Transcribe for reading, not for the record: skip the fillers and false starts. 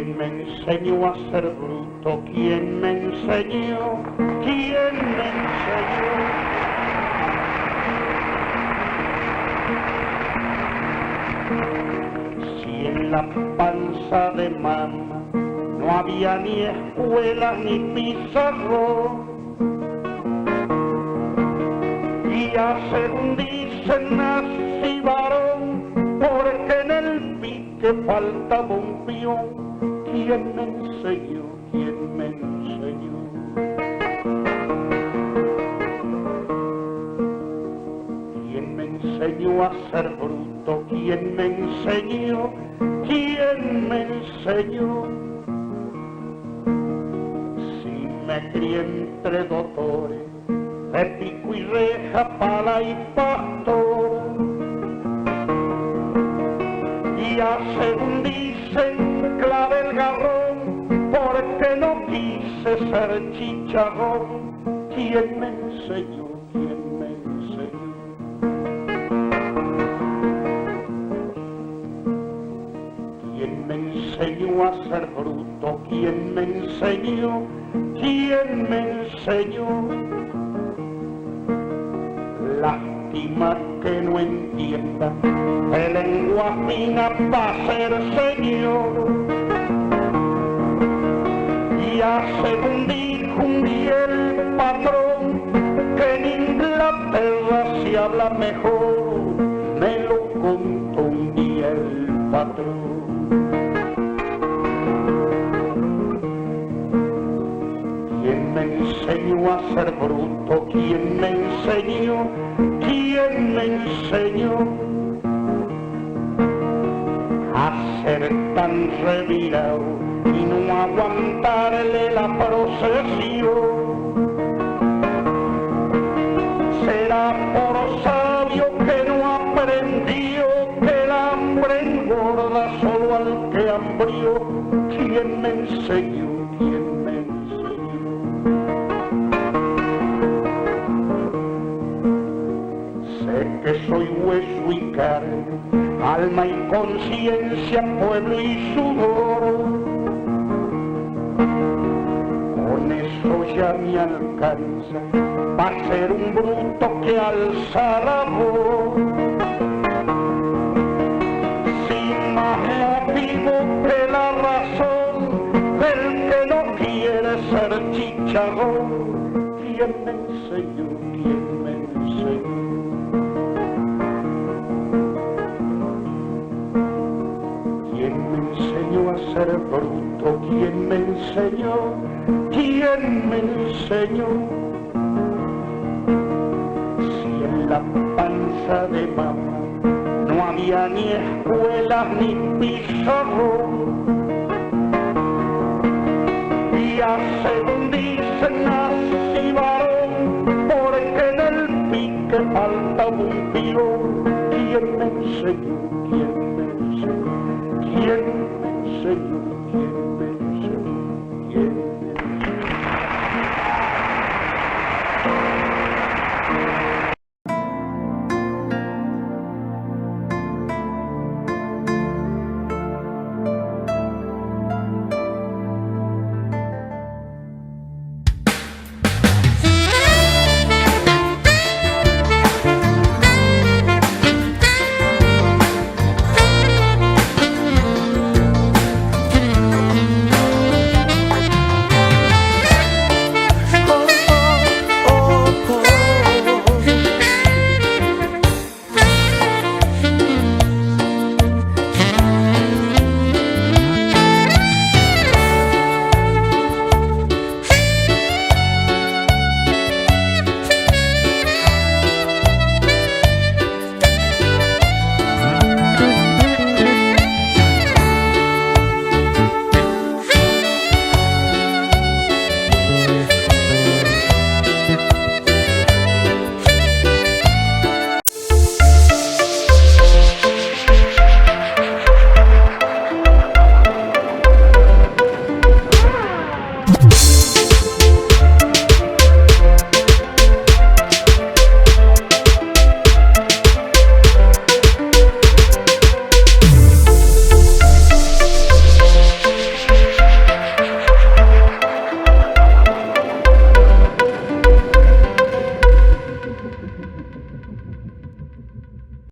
¿Quién me enseñó a ser bruto? ¿Quién me enseñó? ¿Quién me enseñó? Si en la panza de mamá no había ni escuela ni pizarrón, y ya según dicen nací varón, porque en el pique faltaba un peón. ¿Quién me enseñó? ¿Quién me enseñó? ¿Quién me enseñó a ser bruto? ¿Quién me enseñó? ¿Quién me enseñó? Si me crié entre doctores de pico y reja, pala y pastor, y ya según dicen clave el garrón, porque no quise ser chicharrón. ¿Quién me enseñó? ¿Quién me enseñó? ¿Quién me enseñó a ser bruto? ¿Quién me enseñó? ¿Quién me enseñó? Lástima que no entienda de lengua fina para ser señor. Y ya según dijo un día el patrón, que en Inglaterra se habla mejor, me lo contó un día el patrón. ¿Quién me enseñó a ser bruto? ¿Quién me enseñó? ¿Quién me enseñó a ser tan revirado y no aguantarle la procesión? Será por sabio que no aprendió que el hambre engorda solo al que hambrió. ¿Quién me enseñó? ¿Quién me enseñó? Sé que soy hueso y carne, alma y conciencia, pueblo y sudor. Con eso ya me alcanza para ser un bruto que alza la voz. Sin más motivo que la razón del que no quiere ser chicharrón. ¿Quién me enseñó? ¿Quién me enseñó? ¿Quién me enseñó a ser bruto? ¿Quién me enseñó? ¿Quién me enseñó? Si en la panza de mamá no había ni escuelas ni pizarrón, y ya según dicen nací varón, porque en el pique faltaba un peón. ¿Quién me enseñó? ¿Quién me enseñó? ¿Quién me enseñó?